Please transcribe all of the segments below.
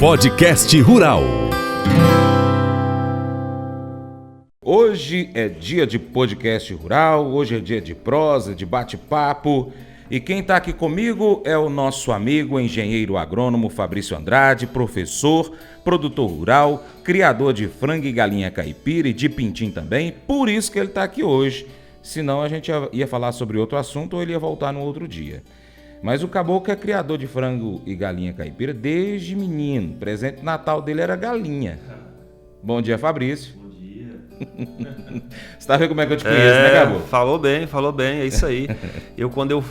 Podcast Rural. Hoje é dia de podcast rural, hoje é dia de prosa, de bate-papo. E quem está aqui comigo é o nosso amigo engenheiro agrônomo Fabrício Andrade, professor, produtor rural, criador de frango e galinha caipira e de pintim também. Por isso que ele está aqui hoje. Senão a gente ia falar sobre outro assunto ou ele ia voltar no outro dia. Mas o caboclo é criador de frango e galinha caipira desde menino. O presente de Natal dele era galinha. Bom dia, Fabrício. Bom dia. Você tá vendo como é que eu te conheço, né, caboclo? Falou bem, é isso aí.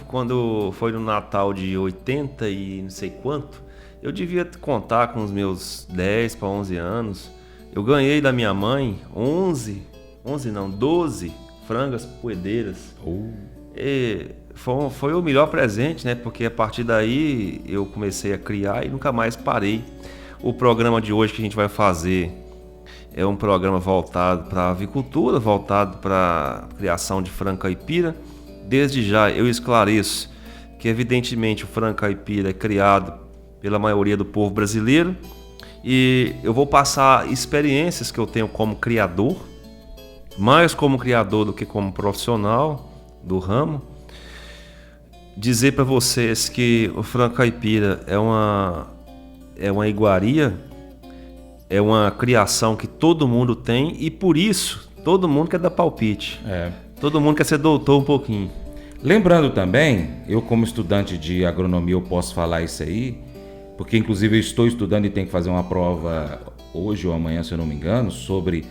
Quando foi no Natal de 80 e não sei quanto, eu devia contar com os meus 10 para 11 anos. Eu ganhei da minha mãe 12 frangas poedeiras. E foi o melhor presente, né? Porque a partir daí eu comecei a criar e nunca mais parei. O programa de hoje que a gente vai fazer é um programa voltado para a avicultura, voltado para a criação de frango caipira. Desde já eu esclareço que evidentemente o frango caipira é criado pela maioria do povo brasileiro e eu vou passar experiências que eu tenho como criador, mais como criador do que como profissional do ramo. Dizer para vocês que o frango caipira é uma iguaria, é uma criação que todo mundo tem e por isso todo mundo quer dar palpite. Todo mundo quer ser doutor um pouquinho. Lembrando também, eu como estudante de agronomia eu posso falar isso aí, porque inclusive eu estou estudando e tenho que fazer uma prova hoje ou amanhã, se eu não me engano, sobre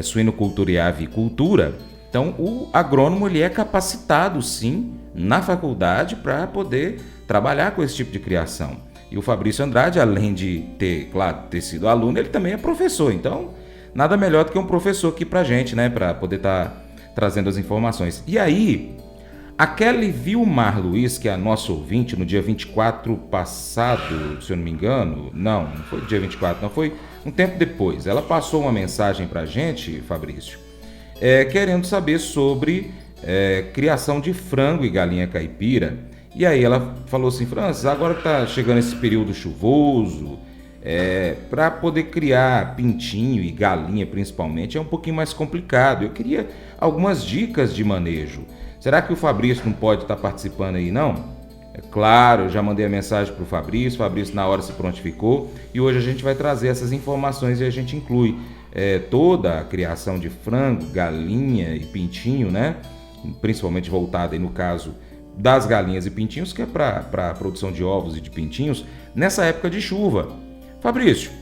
suinocultura e avicultura. Então o agrônomo ele é capacitado sim na faculdade para poder trabalhar com esse tipo de criação. E o Fabrício Andrade, além de ter sido aluno, ele também é professor. Então, nada melhor do que um professor aqui pra gente, né? Para poder estar trazendo as informações. E aí, a Kelly Vilmar Luiz, que é a nossa ouvinte, no dia 24 passado, se eu não me engano, não foi dia 24, não, foi um tempo depois. Ela passou uma mensagem pra gente, Fabrício, querendo saber sobre criação de frango e galinha caipira. E aí ela falou assim: Francis, agora que tá chegando esse período chuvoso, para poder criar pintinho e galinha principalmente é um pouquinho mais complicado. Eu queria algumas dicas de manejo. Será que o Fabrício não pode estar participando aí, não? É claro, eu já mandei a mensagem para o Fabrício na hora se prontificou e hoje a gente vai trazer essas informações e a gente inclui toda a criação de frango, galinha e pintinho, né? Principalmente voltada aí no caso das galinhas e pintinhos, que é para a produção de ovos e de pintinhos, nessa época de chuva. Fabrício,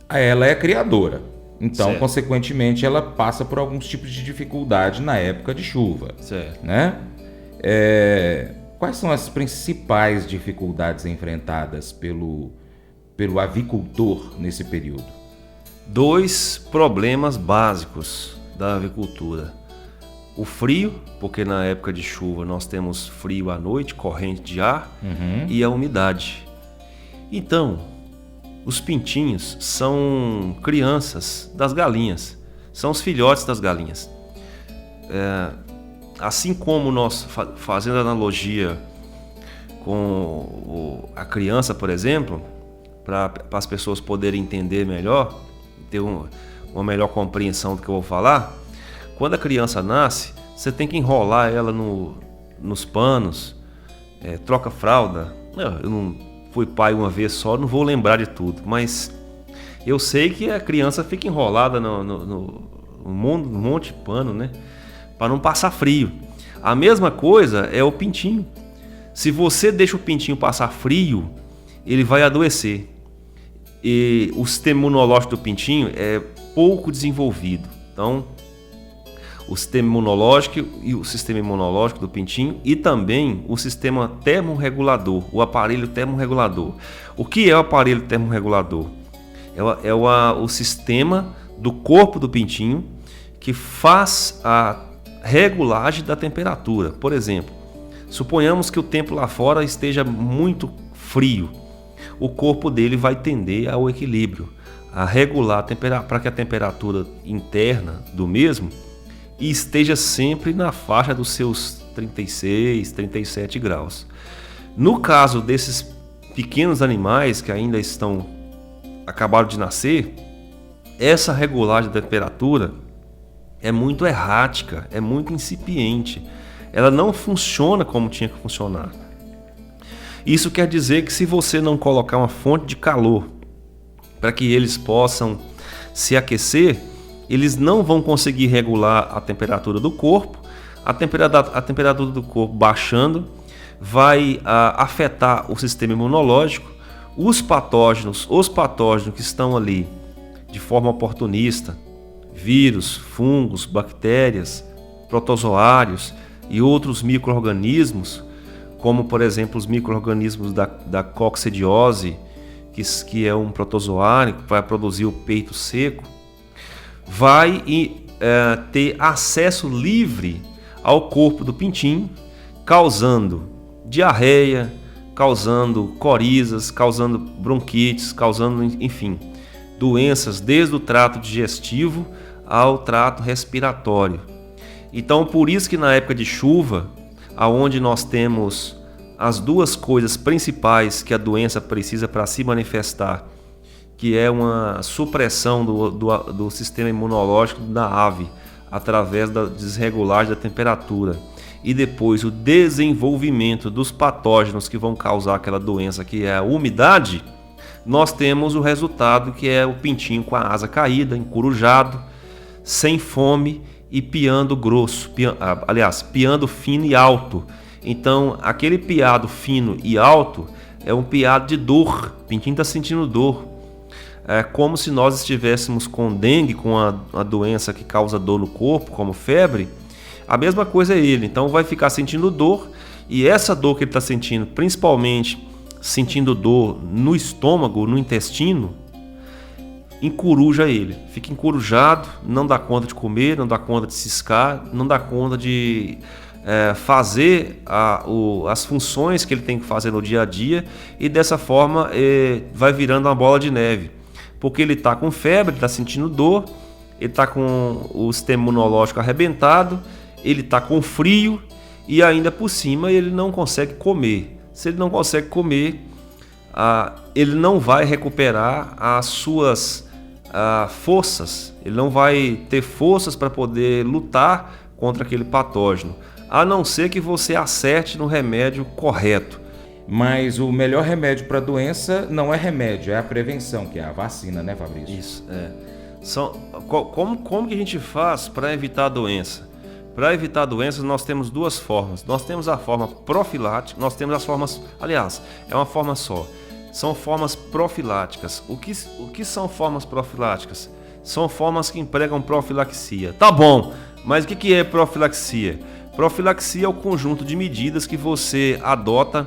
ela é criadora, então, certo, consequentemente, ela passa por alguns tipos de dificuldade na época de chuva. Certo. Né? Quais são as principais dificuldades enfrentadas pelo avicultor nesse período? 2 problemas básicos da avicultura. O frio, porque na época de chuva nós temos frio à noite, corrente de ar, e a umidade. Então, os pintinhos são crianças das galinhas, são os filhotes das galinhas. Assim como nós, fazendo analogia com a criança, por exemplo, para as pessoas poderem entender melhor, ter uma melhor compreensão do que eu vou falar. Quando a criança nasce, você tem que enrolar ela nos panos, troca fralda. Eu não fui pai uma vez só, não vou lembrar de tudo, mas eu sei que a criança fica enrolada no monte de pano, né? Para não passar frio. A mesma coisa é o pintinho. Se você deixa o pintinho passar frio, ele vai adoecer. E o sistema imunológico do pintinho é pouco desenvolvido. Então, o sistema imunológico e o sistema imunológico do pintinho e também o sistema termorregulador, o aparelho termorregulador. O que é o aparelho termorregulador? É o sistema do corpo do pintinho que faz a regulagem da temperatura. Por exemplo, suponhamos que o tempo lá fora esteja muito frio. O corpo dele vai tender ao equilíbrio, a regular para que a temperatura interna do mesmo esteja sempre na faixa dos seus 36, 37 graus. No caso desses pequenos animais que ainda acabaram de nascer, essa regulagem da temperatura é muito errática, é muito incipiente. Ela não funciona como tinha que funcionar. Isso quer dizer que se você não colocar uma fonte de calor para que eles possam se aquecer, eles não vão conseguir regular a temperatura do corpo. A temperatura do corpo baixando vai afetar o sistema imunológico. Os patógenos que estão ali de forma oportunista, vírus, fungos, bactérias, protozoários e outros micro-organismos, como por exemplo os micro-organismos da coccidiose, que é um protozoário que vai produzir o peito seco, vai ter acesso livre ao corpo do pintinho, causando diarreia, causando corizas, causando bronquites, causando, enfim, doenças desde o trato digestivo ao trato respiratório. Então, por isso que na época de chuva, aonde nós temos as duas coisas principais que a doença precisa para se manifestar, que é uma supressão do sistema imunológico da ave através da desregulagem da temperatura e depois o desenvolvimento dos patógenos que vão causar aquela doença, que é a umidade, nós temos o resultado que é o pintinho com a asa caída, encurujado, sem fome e piando grosso, piando fino e alto. Então, aquele piado fino e alto é um piado de dor, o pintinho está sentindo dor. É como se nós estivéssemos com dengue, com a doença que causa dor no corpo, como febre. A mesma coisa é ele, então vai ficar sentindo dor, e essa dor que ele está sentindo, principalmente sentindo dor no estômago, no intestino, encoruja ele, fica encorujado, não dá conta de comer, não dá conta de ciscar, não dá conta de fazer as funções que ele tem que fazer no dia a dia, e dessa forma vai virando uma bola de neve, porque ele está com febre, está sentindo dor, ele está com o sistema imunológico arrebentado, ele está com frio e ainda por cima ele não consegue comer. Se ele não consegue comer, ele não vai recuperar as suas forças, ele não vai ter forças para poder lutar contra aquele patógeno, a não ser que você acerte no remédio correto. Mas o melhor remédio para a doença não é remédio, é a prevenção, que é a vacina, né, Fabrício? Isso, como que a gente faz para evitar a doença? Para evitar doenças, nós temos duas formas. Nós temos a forma profilática, nós temos as formas... Aliás, é uma forma só. São formas profiláticas. O que são formas profiláticas? São formas que empregam profilaxia. Tá bom, mas o que é profilaxia? Profilaxia é o conjunto de medidas que você adota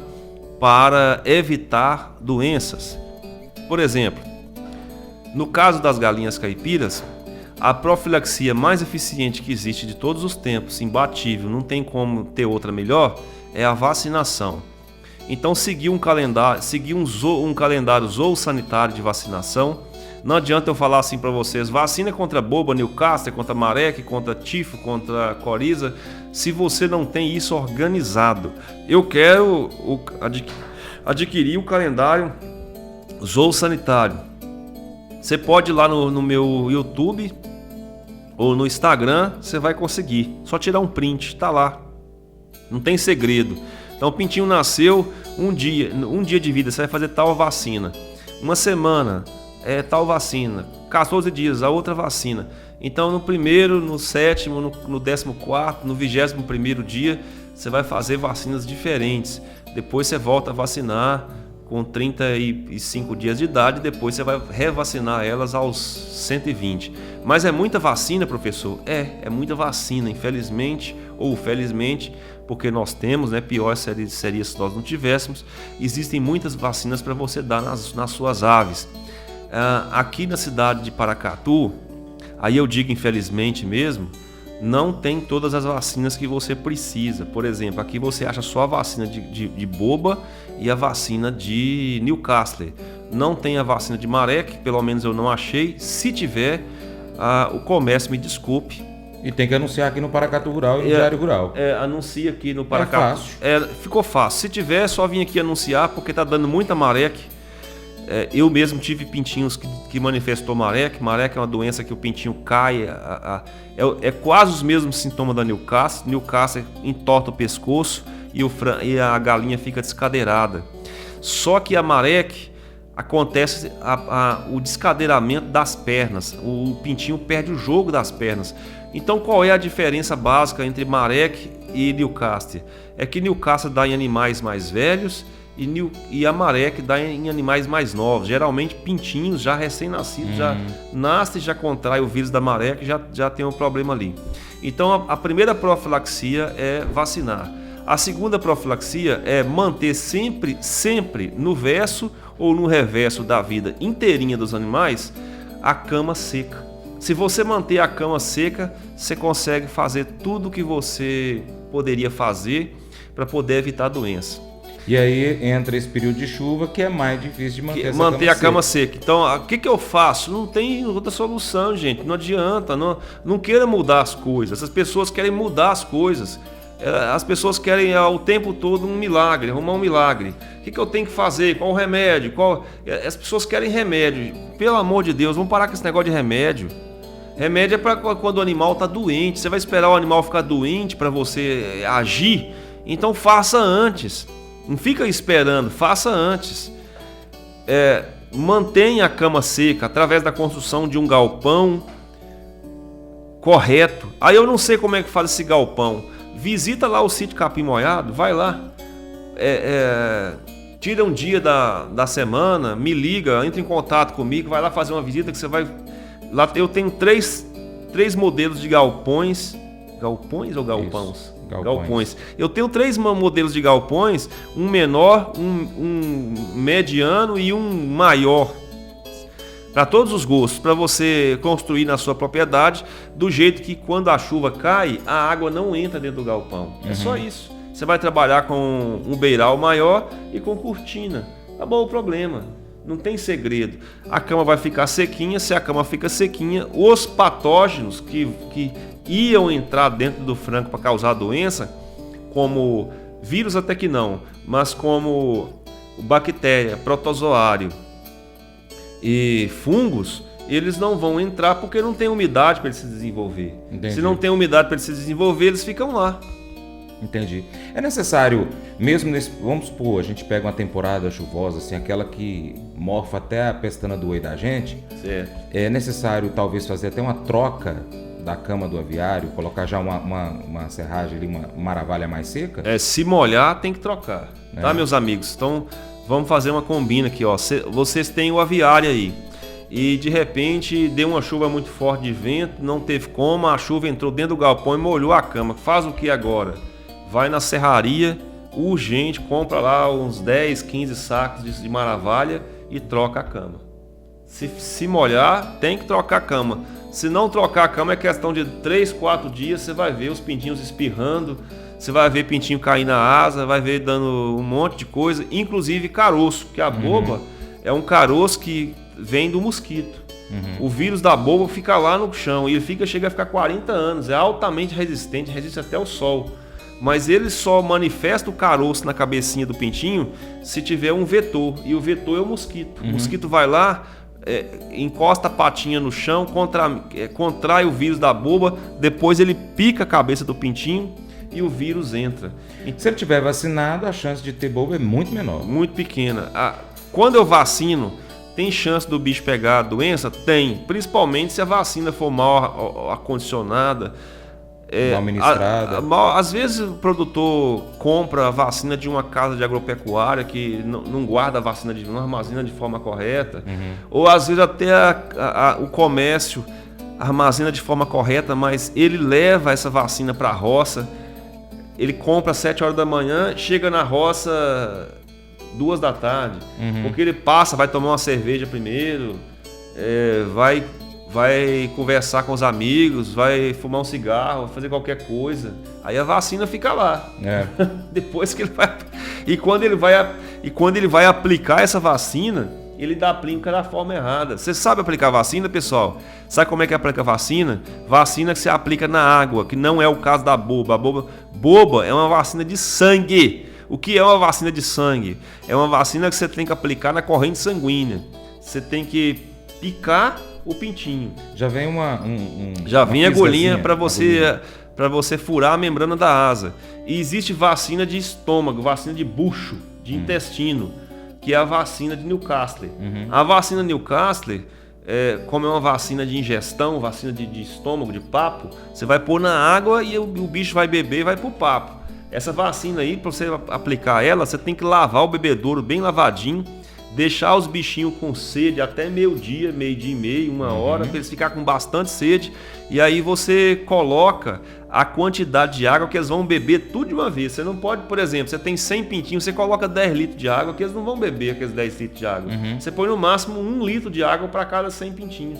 para evitar doenças. Por exemplo, no caso das galinhas caipiras, a profilaxia mais eficiente que existe de todos os tempos, imbatível, não tem como ter outra melhor, é a vacinação. Então, seguir um calendário zoossanitário de vacinação. Não adianta eu falar assim para vocês: vacina contra boba, Newcastle, contra mareque, contra tifo, contra coriza, se você não tem isso organizado. Eu quero adquirir o calendário zoossanitário. Você pode ir lá no meu YouTube ou no Instagram, você vai conseguir. Só tirar um print, tá lá. Não tem segredo. Então o pintinho nasceu, um dia de vida, você vai fazer tal vacina. Uma semana, tal vacina. 14 dias, a outra vacina. Então no primeiro, no sétimo, no 14º, no 21º dia, você vai fazer vacinas diferentes. Depois você volta a vacinar com 35 dias de idade, depois você vai revacinar elas aos 120. Mas é muita vacina, professor? É muita vacina, infelizmente ou felizmente, porque nós temos, né? Pior seria se nós não tivéssemos. Existem muitas vacinas para você dar nas suas aves. Aqui na cidade de Paracatu, aí eu digo infelizmente mesmo, não tem todas as vacinas que você precisa. Por exemplo, aqui você acha só a vacina de boba e a vacina de Newcastle. Não tem a vacina de mareque, pelo menos eu não achei. Se tiver, o comércio me desculpe. E tem que anunciar aqui no Paracatu Rural e no Diário Rural. Anuncia aqui no Paracatu. fácil. Ficou fácil. Se tiver, é só vir aqui anunciar, porque tá dando muita mareque. Eu mesmo tive pintinhos que manifestou mareque. Mareque é uma doença que o pintinho cai. É quase os mesmos sintomas da Newcastle. Newcastle entorta o pescoço e a galinha fica descadeirada. Só que a mareque acontece o descadeiramento das pernas. O pintinho perde o jogo das pernas. Então qual é a diferença básica entre mareque e Newcastle? É que Newcastle dá em animais mais velhos e a mareque dá em animais mais novos. Geralmente pintinhos já recém-nascidos, já nasce e já contrai o vírus da mareque, já tem um problema ali. Então a primeira profilaxia é vacinar. A segunda profilaxia é manter sempre no verso ou no reverso da vida inteirinha dos animais a cama seca. Se você manter a cama seca, você consegue fazer tudo o que você poderia fazer para poder evitar a doença. E aí entra esse período de chuva que é mais difícil de manter a cama seca. Então, o que eu faço? Não tem outra solução, gente. Não adianta. Não queira mudar as coisas. As pessoas querem mudar as coisas. As pessoas querem o tempo todo um milagre, arrumar um milagre. O que eu tenho que fazer? Qual o remédio? As pessoas querem remédio. Pelo amor de Deus, vamos parar com esse negócio de remédio. Remédio é para quando o animal está doente. Você vai esperar o animal ficar doente para você agir? Então faça antes. Não fica esperando, faça antes. Mantenha a cama seca através da construção de um galpão correto. Aí eu não sei como é que faz esse galpão. Visita lá o sítio Capim Molhado, vai lá. Tira um dia da semana, me liga, entra em contato comigo, vai lá fazer uma visita que você vai... Lá eu tenho três modelos de galpões. Galpões ou galpões? Isso. Galpões. Eu tenho 3 modelos de galpões, um menor, um mediano e um maior. Para todos os gostos, para você construir na sua propriedade, do jeito que quando a chuva cai, a água não entra dentro do galpão. É só isso. Você vai trabalhar com um beiral maior e com cortina. Acabou o problema. Não tem segredo. A cama vai ficar sequinha. Se a cama fica sequinha, os patógenos que iam entrar dentro do frango para causar a doença, como vírus até que não, mas como bactéria, protozoário e fungos, eles não vão entrar porque não tem umidade para eles se desenvolver. Entendi. Se não tem umidade para eles se desenvolver, eles ficam lá. Entendi. É necessário, mesmo nesse... Vamos supor, a gente pega uma temporada chuvosa, assim, aquela que morfa até a pestana do oi da gente. Certo. É necessário, talvez, fazer até uma troca da cama do aviário, colocar já uma serragem ali, uma maravalha mais seca? Se molhar, tem que trocar. Tá, meus amigos? Então, vamos fazer uma combina aqui, ó. Vocês têm o aviário aí. E, de repente, deu uma chuva muito forte de vento, não teve como, a chuva entrou dentro do galpão e molhou a cama. Faz o que agora? Vai na serraria, urgente, compra lá uns 10, 15 sacos de maravalha e troca a cama. Se molhar, tem que trocar a cama. Se não trocar a cama, é questão de 3, 4 dias, você vai ver os pintinhos espirrando, você vai ver pintinho cair na asa, vai ver dando um monte de coisa, inclusive caroço, porque a boba é um caroço que vem do mosquito. O vírus da boba fica lá no chão e ele chega a ficar 40 anos, é altamente resistente, resiste até o sol. Mas ele só manifesta o caroço na cabecinha do pintinho se tiver um vetor, e o vetor é o mosquito. O mosquito vai lá, encosta a patinha no chão, contrai o vírus da boba, depois ele pica a cabeça do pintinho e o vírus entra. Se ele tiver vacinado, a chance de ter boba é muito menor. Muito pequena. Quando eu vacino, tem chance do bicho pegar a doença? Tem, principalmente se a vacina for mal acondicionada, mal ministrada. Às vezes o produtor compra a vacina de uma casa de agropecuária que não guarda a vacina, não armazena de forma correta. Ou às vezes até o comércio armazena de forma correta, mas ele leva essa vacina para a roça. Ele compra às 7 horas da manhã, chega na roça 2 da tarde. Porque ele vai tomar uma cerveja primeiro, vai conversar com os amigos, vai fumar um cigarro, vai fazer qualquer coisa. Aí a vacina fica lá. Depois que ele vai... E quando ele vai aplicar essa vacina, ele aplica da forma errada. Você sabe aplicar vacina, pessoal? Sabe como é que aplica vacina? Vacina que você aplica na água, que não é o caso da boba. A boba é uma vacina de sangue. O que é uma vacina de sangue? É uma vacina que você tem que aplicar na corrente sanguínea. Você tem que picar o pintinho. Já vem Já vem a agulhinha para você furar a membrana da asa. E existe vacina de estômago, vacina de bucho, de intestino, que é a vacina de Newcastle. A vacina Newcastle, como é uma vacina de ingestão, vacina de estômago, de papo, você vai pôr na água e o bicho vai beber e vai pro papo. Essa vacina aí, para você aplicar ela, você tem que lavar o bebedouro bem lavadinho, deixar os bichinhos com sede até meio-dia, meio-dia e meio, 1h, para eles ficarem com bastante sede. E aí você coloca a quantidade de água que eles vão beber tudo de uma vez. Você não pode, por exemplo, você tem 100 pintinhos, você coloca 10 litros de água, que eles não vão beber aqueles 10 litros de água. Você põe no máximo 1 litro de água para cada 100 pintinhos.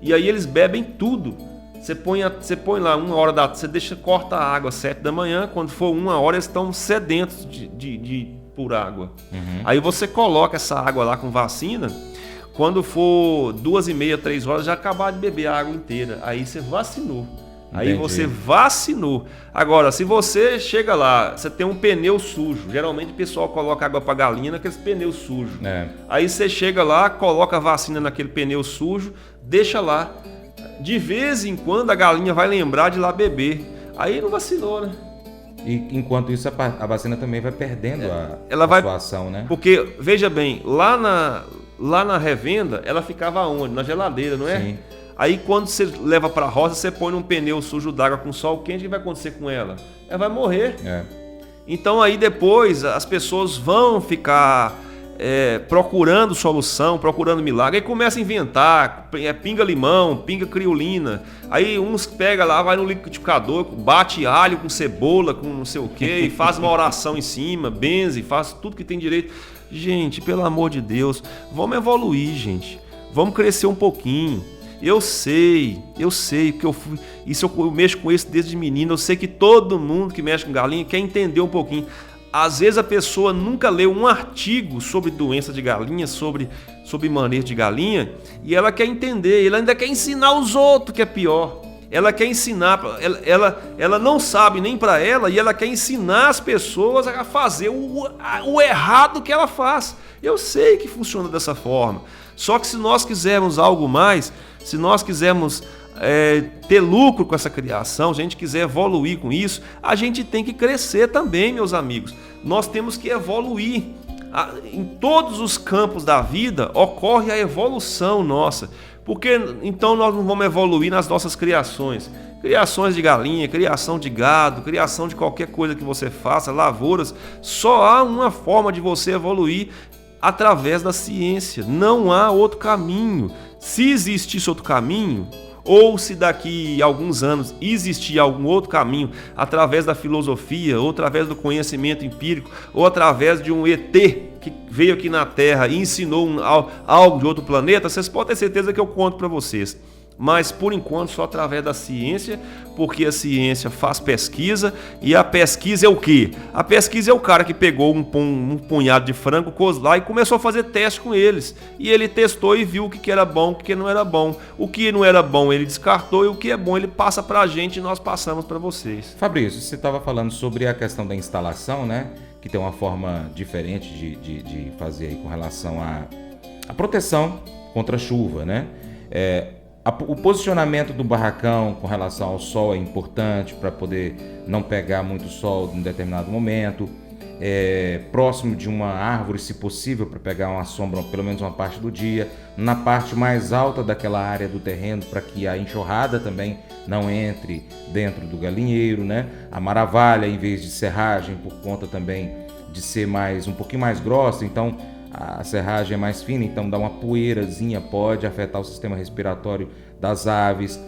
E aí eles bebem tudo. Você põe lá 1h você corta a água às 7 da manhã, quando for 1h eles estão sedentos por água. Aí você coloca essa água lá com vacina, quando for 2h30, 3h, já acabar de beber a água inteira. Aí você vacinou. Aí você vacinou. Agora, se você chega lá, você tem um pneu sujo. Geralmente o pessoal coloca água para galinha naqueles pneus sujos. Aí você chega lá, coloca a vacina naquele pneu sujo, deixa lá. De vez em quando a galinha vai lembrar de ir lá beber. Aí não vacinou, né? E enquanto isso a vacina também vai perdendo sua ação, né? Porque, veja bem, lá na revenda, ela ficava onde? Na geladeira, não é? Sim. Aí quando você leva para a roça, você põe num pneu sujo d'água com sol quente, o que vai acontecer com ela? Ela vai morrer. Então aí depois as pessoas vão ficar procurando solução, procurando milagre. Aí começa a inventar, pinga limão, pinga criolina. Aí uns pega lá, vai no liquidificador, bate alho com cebola, com não sei o que, e faz uma oração em cima, benze, faz tudo que tem direito. Gente, pelo amor de Deus, vamos evoluir, gente. Vamos crescer um pouquinho. Eu sei, porque eu mexo com isso desde menino. Eu sei que todo mundo que mexe com galinha quer entender um pouquinho. Às vezes a pessoa nunca leu um artigo sobre doença de galinha, sobre manejo de galinha, e ela quer entender, ela ainda quer ensinar os outros que é pior. Ela quer ensinar, ela não sabe nem para ela, e ela quer ensinar as pessoas a fazer o errado que ela faz. Eu sei que funciona dessa forma. Só que se nós quisermos algo mais, se nós quisermos ter lucro com essa criação, se a gente quiser evoluir com isso, a gente tem que crescer também, meus amigos. Nós temos que evoluir. Em todos os campos da vida ocorre a evolução nossa. Porque então nós não vamos evoluir nas nossas criações. Criações de galinha, criação de gado, criação de qualquer coisa que você faça, lavouras. Só há uma forma de você evoluir através da ciência. Não há outro caminho. Se existisse outro caminho, ou se daqui a alguns anos existir algum outro caminho, através da filosofia, ou através do conhecimento empírico, ou através de um ET que veio aqui na Terra e ensinou algo de outro planeta, vocês podem ter certeza que eu conto para vocês. Mas, por enquanto, só através da ciência, porque a ciência faz pesquisa, e a pesquisa é o quê? A pesquisa é o cara que pegou um punhado de frango, côs lá e começou a fazer teste com eles. E ele testou e viu o que era bom, o que não era bom. O que não era bom ele descartou, e o que é bom ele passa pra gente e nós passamos para vocês. Fabrício, você estava falando sobre a questão da instalação, né? Que tem uma forma diferente de fazer aí com relação à proteção contra a chuva, né? O posicionamento do barracão com relação ao sol é importante para poder não pegar muito sol em determinado momento. Próximo de uma árvore, se possível, para pegar uma sombra pelo menos uma parte do dia. Na parte mais alta daquela área do terreno, para que a enxurrada também não entre dentro do galinheiro, né? A maravalha, em vez de serragem, por conta também de ser um pouquinho mais grossa, então a serragem é mais fina, então dá uma poeirazinha, pode afetar o sistema respiratório das aves.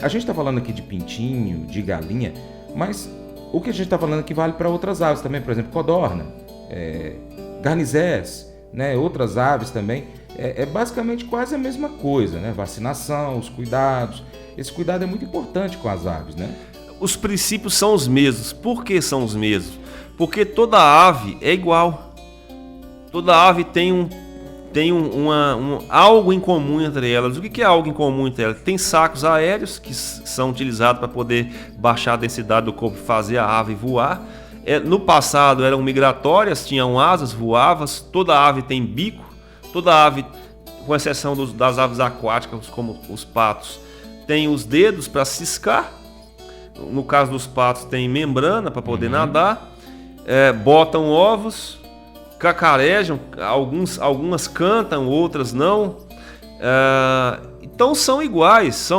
A gente está falando aqui de pintinho, de galinha, mas o que a gente está falando aqui vale para outras aves também, por exemplo, codorna, garnizés, né? Outras aves também. É basicamente quase a mesma coisa, né? Vacinação, os cuidados. Esse cuidado é muito importante com as aves, né? Os princípios são os mesmos. Por que são os mesmos? Porque toda ave é igual. Toda ave tem tem algo em comum entre elas. O que é algo em comum entre elas? Tem sacos aéreos que são utilizados para poder baixar a densidade do corpo e fazer a ave voar. No passado eram migratórias, tinham asas, voavam. Toda ave tem bico. Toda ave, com exceção das aves aquáticas, como os patos, tem os dedos para ciscar. No caso dos patos, tem membrana para poder nadar. Botam ovos, cacarejam, algumas cantam, outras não. Então são iguais,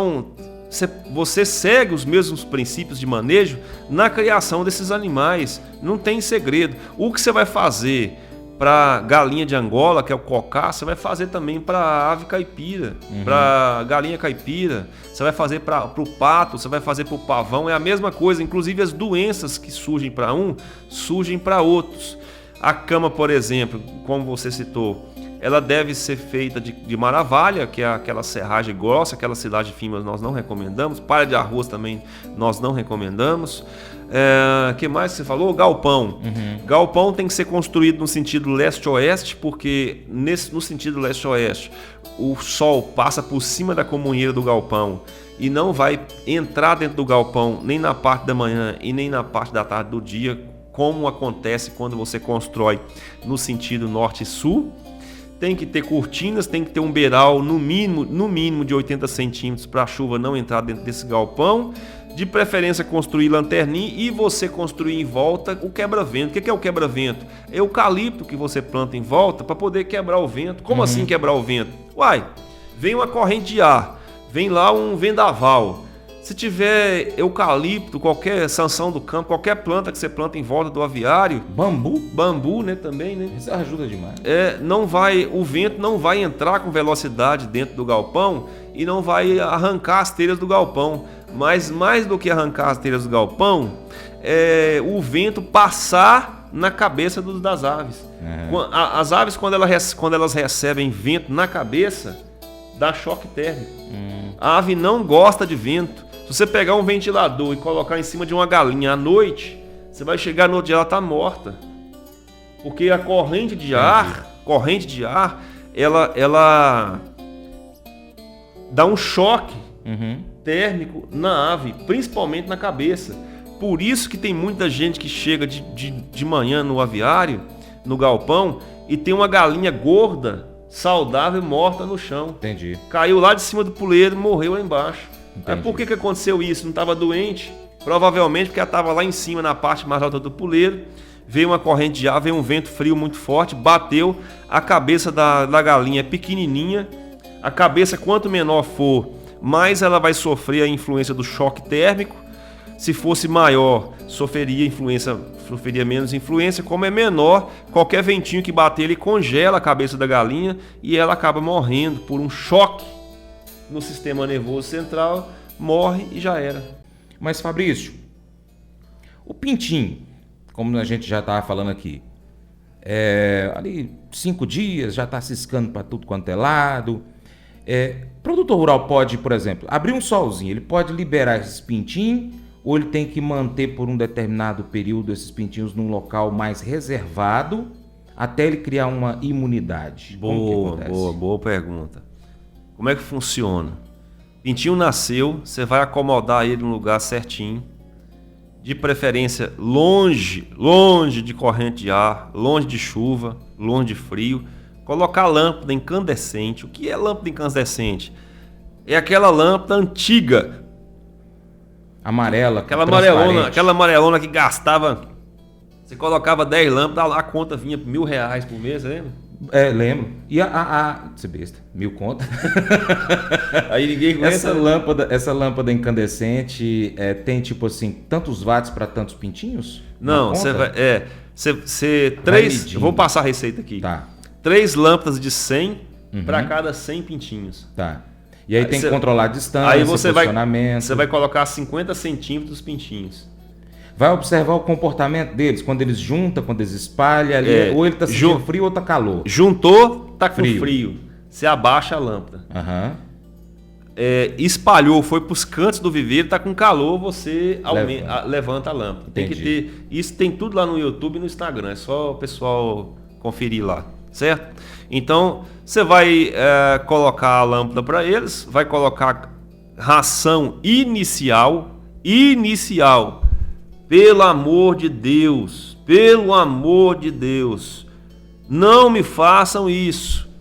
você segue os mesmos princípios de manejo na criação desses animais, não tem segredo. O que você vai fazer para galinha de Angola, que é o cocá, você vai fazer também para ave caipira, para galinha caipira, você vai fazer para o pato, você vai fazer para o pavão, é a mesma coisa. Inclusive as doenças que surgem para um, surgem para outros. A cama, por exemplo, como você citou, ela deve ser feita de maravalha, que é aquela serragem grossa, aquela silagem fina nós não recomendamos. Palha de arroz também nós não recomendamos. Que mais você falou? Galpão. Galpão tem que ser construído no sentido leste-oeste, porque no sentido leste-oeste o sol passa por cima da comunheira do galpão e não vai entrar dentro do galpão nem na parte da manhã e nem na parte da tarde do dia, como acontece quando você constrói no sentido norte-sul. Tem que ter cortinas, tem que ter um beiral no mínimo de 80 centímetros para a chuva não entrar dentro desse galpão. De preferência construir lanterninha e você construir em volta o quebra-vento. O que é o quebra-vento? É o eucalipto que você planta em volta para poder quebrar o vento. Como assim quebrar o vento? Uai, vem uma corrente de ar, vem lá um vendaval. Se tiver eucalipto, qualquer sanção do campo, qualquer planta que você planta em volta do aviário, bambu, né, também, né? Isso ajuda demais. O vento não vai entrar com velocidade dentro do galpão e não vai arrancar as telhas do galpão. Mas mais do que arrancar as telhas do galpão, o vento passar na cabeça das aves. As aves, quando elas recebem vento na cabeça, dá choque térmico. A ave não gosta de vento. Se você pegar um ventilador e colocar em cima de uma galinha à noite, você vai chegar no outro dia, ela está morta. Porque a corrente de ar, ela dá um choque térmico na ave, principalmente na cabeça. Por isso que tem muita gente que chega de manhã no aviário, no galpão, e tem uma galinha gorda, saudável, morta no chão. Entendi. Caiu lá de cima do puleiro e morreu lá embaixo. Por que aconteceu isso? Não estava doente? Provavelmente porque ela estava lá em cima, na parte mais alta do puleiro. Veio uma corrente de ar, veio um vento frio muito forte, bateu. A cabeça da galinha é pequenininha. A cabeça, quanto menor for, mais ela vai sofrer a influência do choque térmico. Se fosse maior, sofreria menos influência. Como é menor, qualquer ventinho que bater, ele congela a cabeça da galinha e ela acaba morrendo por um choque no sistema nervoso central, morre e já era. Mas, Fabrício, o pintinho, como a gente já estava falando aqui, ali 5 dias já está ciscando para tudo quanto é lado. Produtor rural pode, por exemplo, abrir um solzinho, ele pode liberar esses pintinhos, ou ele tem que manter por um determinado período esses pintinhos num local mais reservado até ele criar uma imunidade? Boa pergunta. Como é que funciona? Pintinho nasceu, você vai acomodar ele no lugar certinho, de preferência longe de corrente de ar, longe de chuva, longe de frio. Colocar lâmpada incandescente. O que é lâmpada incandescente? É aquela lâmpada antiga. Amarela. Aquela amarelona que gastava. Você colocava 10 lâmpadas, a conta vinha por R$1.000 por mês, lembra? Lembro. E você besta, 1.000 conto. Aí ninguém conhece. Essa lâmpada incandescente tem tipo assim, tantos watts para tantos pintinhos? Não, você vai. Vou passar a receita aqui. Tá. 3 lâmpadas de 100 para cada 100 pintinhos. Tá. E aí tem que controlar a distância, aí posicionamento. Você vai colocar 50 centímetros dos pintinhos. Vai observar o comportamento deles, quando eles juntam, quando eles espalham ali, ou ele tá sentindo frio ou tá calor. Juntou, tá com frio. Você abaixa a lâmpada. Espalhou, foi pros cantos do viveiro, tá com calor, você levanta a lâmpada. Tem que ter. Isso tem tudo lá no YouTube e no Instagram. É só o pessoal conferir lá. certo? Então, você vai colocar a lâmpada para eles, vai colocar ração inicial, pelo amor de Deus, não me façam isso.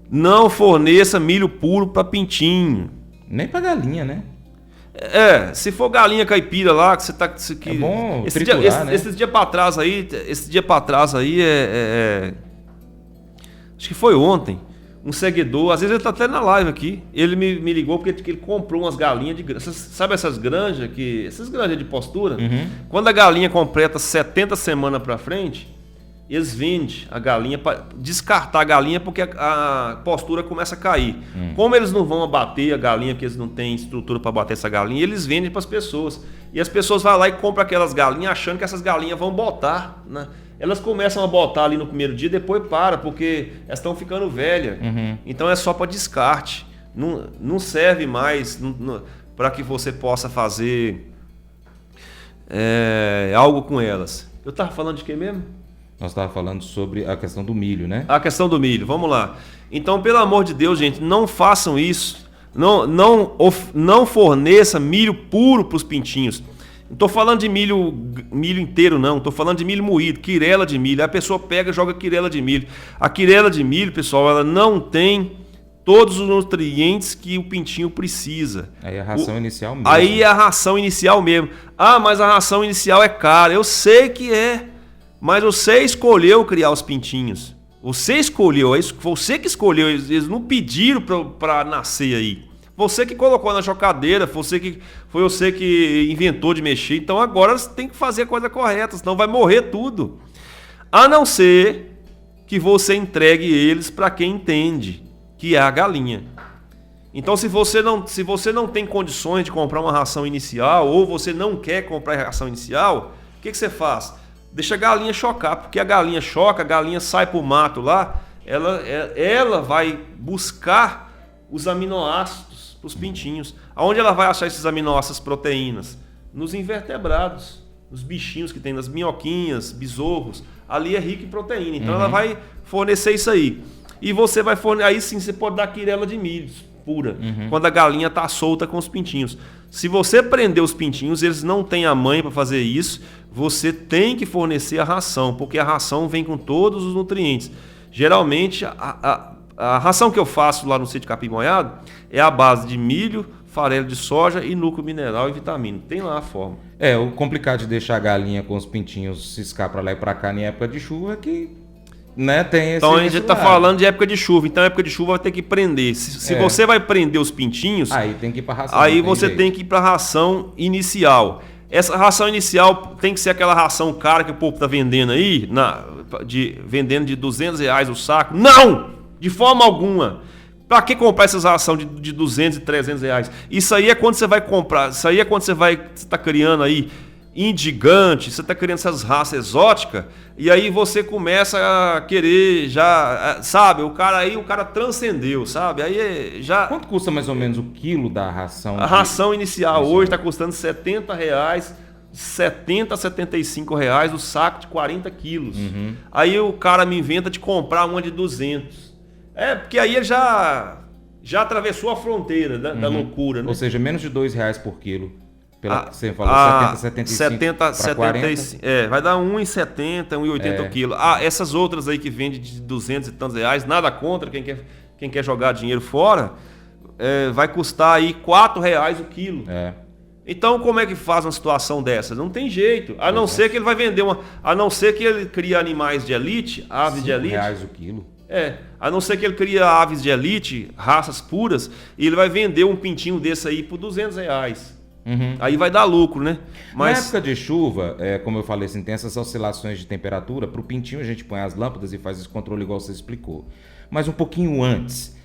Não forneça milho puro para pintinho. Nem para galinha, né? Se for galinha caipira lá, que você tá... É bom triturar, né? Esse dia para trás aí, acho que foi ontem, um seguidor, às vezes ele tá até na live aqui, ele me ligou porque ele comprou umas galinhas de granja. Sabe essas granjas de postura? Uhum. Quando a galinha completa 70 semanas para frente, eles vendem a galinha para descartar a galinha porque a postura começa a cair. Como eles não vão abater a galinha, porque eles não têm estrutura para abater essa galinha, eles vendem para as pessoas. E as pessoas vão lá e compram aquelas galinhas achando que essas galinhas vão botar, né? Elas começam a botar ali no primeiro dia, depois para, porque elas estão ficando velhas. Uhum. Então é só para descarte. Não serve mais para que você possa fazer algo com elas. Eu estava falando de quê mesmo? Nós estávamos falando sobre a questão do milho, né? A questão do milho, vamos lá. Então, pelo amor de Deus, gente, não façam isso. Não forneça milho puro para os pintinhos. Não estou falando de milho inteiro, não. Estou falando de milho moído, quirela de milho. Aí a pessoa pega e joga quirela de milho. A quirela de milho, pessoal, ela não tem todos os nutrientes que o pintinho precisa. Aí é a ração inicial mesmo. Aí é a ração inicial mesmo. Ah, mas a ração inicial é cara. Eu sei que é. Mas você escolheu criar os pintinhos. Você escolheu, você que escolheu. Eles não pediram para nascer aí. Você que colocou na chocadeira, foi você que inventou de mexer. Então agora você tem que fazer a coisa correta, senão vai morrer tudo. A não ser que você entregue eles para quem entende, que é a galinha. Então se você não tem condições de comprar uma ração inicial, ou você não quer comprar a ração inicial, o que você faz? Deixa a galinha chocar, porque a galinha choca, a galinha sai pro mato lá, ela vai buscar os aminoácidos para os pintinhos. Aonde ela vai achar esses aminoácidos, proteínas? Nos invertebrados, nos bichinhos que tem, nas minhoquinhas, besouros. Ali é rico em proteína, então ela vai fornecer isso aí. E você vai fornecer, aí sim você pode dar quirela de milho pura, quando a galinha está solta com os pintinhos. Se você prender os pintinhos, eles não têm a mãe para fazer isso, você tem que fornecer a ração, porque a ração vem com todos os nutrientes. Geralmente, a ração que eu faço lá no sítio Capim Molhado é a base de milho, farelo de soja e núcleo mineral e vitamina. Tem lá a forma. O complicado de deixar a galinha com os pintinhos ciscar para lá e para cá em época de chuva é que, né, tem esse. Então a gente está falando de época de chuva. Então, época de chuva vai ter que prender. Se você vai prender os pintinhos, aí tem que ir para ração. Aí você tem que ir para a ração inicial. Essa ração inicial tem que ser aquela ração cara que o povo está vendendo aí, vendendo de R$200 o saco. Não! De forma alguma. Para que comprar essas rações de R$200 e R$300? Isso aí é quando você vai comprar. Isso aí é quando você está criando aí indigante, você está criando essas raças exóticas, e aí você começa a querer já, sabe, o cara transcendeu, sabe? Aí já. Quanto custa mais ou menos o quilo da ração? A ração inicial hoje está custando R$70, 70 a R$75 o saco de 40 quilos. Aí o cara me inventa de comprar uma de 200. Porque aí ele já atravessou a fronteira da loucura, né? Ou seja, menos de R$2 por quilo. Você falou 70, 75 vai dar 1,70, 1,80 o quilo. Essas outras aí que vende de 200 e tantos reais, nada contra quem quer jogar dinheiro fora, vai custar aí R$4 o quilo. Então como é que faz uma situação dessa? Não tem jeito, a não ser que ele vai vender a não ser que ele crie animais de elite, aves de elite. R$5 o quilo. A não ser que ele crie aves de elite, raças puras, e ele vai vender um pintinho desse aí por R$200. Aí vai dar lucro, né? Mas... Na época de chuva, como eu falei, assim, tem essas oscilações de temperatura. Para o pintinho a gente põe as lâmpadas e faz esse controle igual você explicou. Mas um pouquinho antes,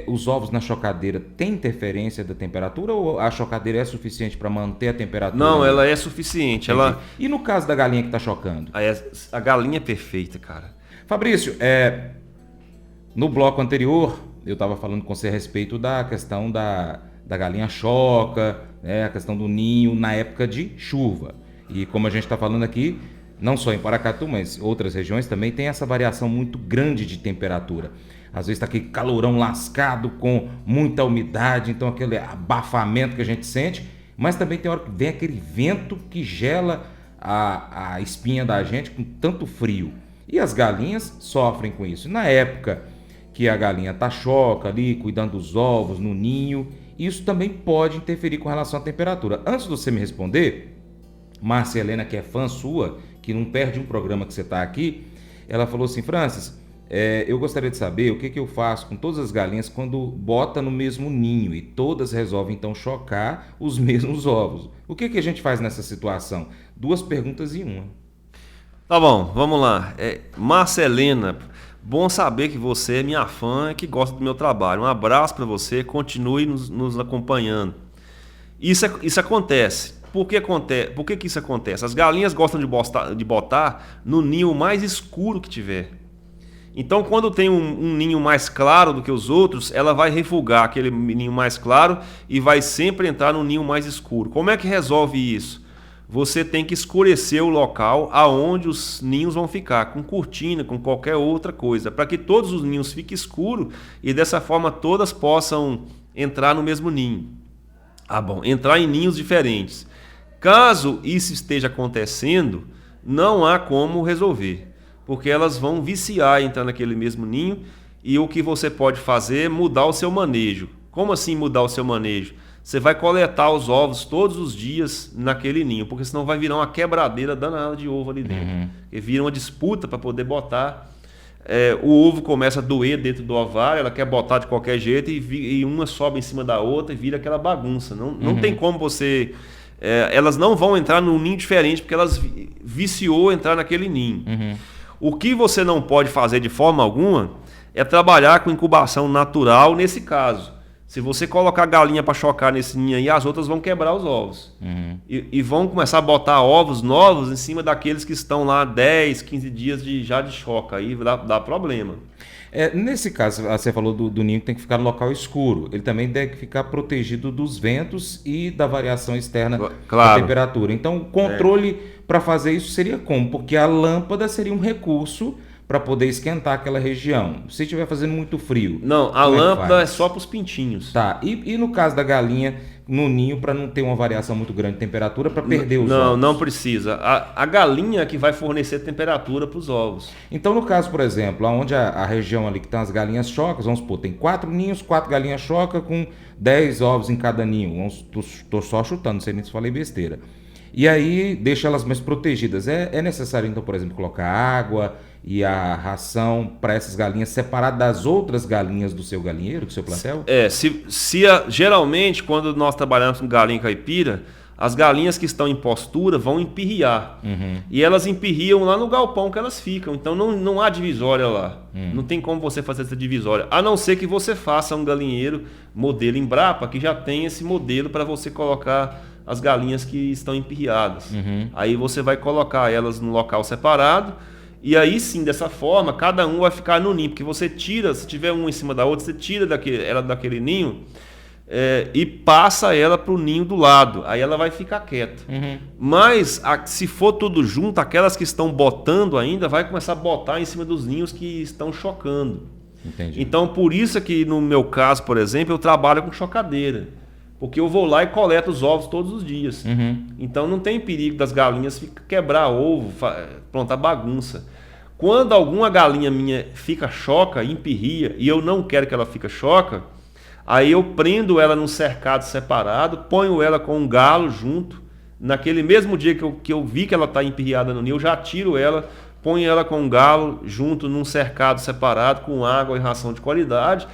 os ovos na chocadeira tem interferência da temperatura ou a chocadeira é suficiente para manter a temperatura? Não, ela é suficiente. E no caso da galinha que está chocando? A galinha é perfeita, cara. Fabrício, no bloco anterior eu estava falando com você a respeito da questão da galinha choca, a questão do ninho na época de chuva. E como a gente está falando aqui, não só em Paracatu, mas outras regiões também, tem essa variação muito grande de temperatura. Às vezes está aquele calorão lascado com muita umidade, então aquele abafamento que a gente sente, mas também tem hora que vem aquele vento que gela a espinha da gente com tanto frio. E as galinhas sofrem com isso. Na época que a galinha está choca ali, cuidando dos ovos no ninho, isso também pode interferir com relação à temperatura. Antes de você me responder, Márcia Helena, que é fã sua, que não perde um programa que você está aqui, ela falou assim: Francis, eu gostaria de saber o que eu faço com todas as galinhas quando bota no mesmo ninho e todas resolvem então chocar os mesmos ovos. O que a gente faz nessa situação? 2 perguntas em uma. Tá bom, vamos lá. Márcia Helena, bom saber que você é minha fã e que gosta do meu trabalho. Um abraço para você, continue nos acompanhando. Isso acontece. Por que isso acontece? As galinhas gostam de botar no ninho mais escuro que tiver. Então, quando tem um ninho mais claro do que os outros, ela vai refugar aquele ninho mais claro e vai sempre entrar no ninho mais escuro. Como é que resolve isso? Você tem que escurecer o local aonde os ninhos vão ficar, com cortina, com qualquer outra coisa, para que todos os ninhos fiquem escuros e dessa forma todas possam entrar no mesmo ninho. Entrar em ninhos diferentes. Caso isso esteja acontecendo, não há como resolver, porque elas vão viciar em entrar naquele mesmo ninho e o que você pode fazer é mudar o seu manejo. Como assim mudar o seu manejo? Você vai coletar os ovos todos os dias naquele ninho, porque senão vai virar uma quebradeira danada de ovo ali dentro. E vira uma disputa para poder botar. O ovo começa a doer dentro do ovário, ela quer botar de qualquer jeito e uma sobe em cima da outra e vira aquela bagunça. Não tem como você... elas não vão entrar num ninho diferente porque elas viciou entrar naquele ninho. O que você não pode fazer de forma alguma é trabalhar com incubação natural nesse caso. Se você colocar a galinha para chocar nesse ninho aí, as outras vão quebrar os ovos. E vão começar a botar ovos novos em cima daqueles que estão lá 10, 15 dias já de choca. Aí dá problema. Nesse caso, você falou do ninho que tem que ficar no local escuro. Ele também deve ficar protegido dos ventos e da variação externa da temperatura. Então, o controle para fazer isso seria como? Porque a lâmpada seria um recurso para poder esquentar aquela região. Se estiver fazendo muito frio... Não, a lâmpada é só para os pintinhos. Tá, e no caso da galinha, no ninho, para não ter uma variação muito grande de temperatura, para perder os ovos? Não precisa. A galinha que vai fornecer temperatura para os ovos. Então, no caso, por exemplo, onde a região ali que estão as galinhas chocas, vamos supor, tem 4 ninhos, 4 galinhas choca com 10 ovos em cada ninho. Estou só chutando, não sei nem se falei besteira. E aí, deixa elas mais protegidas. É necessário, então, por exemplo, colocar água e a ração para essas galinhas separada das outras galinhas do seu galinheiro, do seu plantel? Geralmente, quando nós trabalhamos com galinha caipira, as galinhas que estão em postura vão empirriar. E elas empirriam lá no galpão que elas ficam. Então não há divisória lá. Não tem como você fazer essa divisória. A não ser que você faça um galinheiro modelo Embrapa, que já tem esse modelo para você colocar as galinhas que estão empirriadas. Aí você vai colocar elas no local separado. E aí sim, dessa forma, cada um vai ficar no ninho. Porque você tira, se tiver um em cima da outra, você tira ela daquele ninho e passa ela para o ninho do lado. Aí ela vai ficar quieta. Mas se for tudo junto, aquelas que estão botando ainda, vai começar a botar em cima dos ninhos que estão chocando. Entendi. Então, por isso que no meu caso, por exemplo, eu trabalho com chocadeira. Porque eu vou lá e coleto os ovos todos os dias. Então não tem perigo das galinhas quebrar ovo, pronto, a bagunça. Quando alguma galinha minha fica choca, empirria, e eu não quero que ela fique choca, aí eu prendo ela num cercado separado, ponho ela com um galo junto. Naquele mesmo dia que eu vi que ela está empirriada no ninho, eu já tiro ela, ponho ela com um galo junto num cercado separado, com água e ração de qualidade.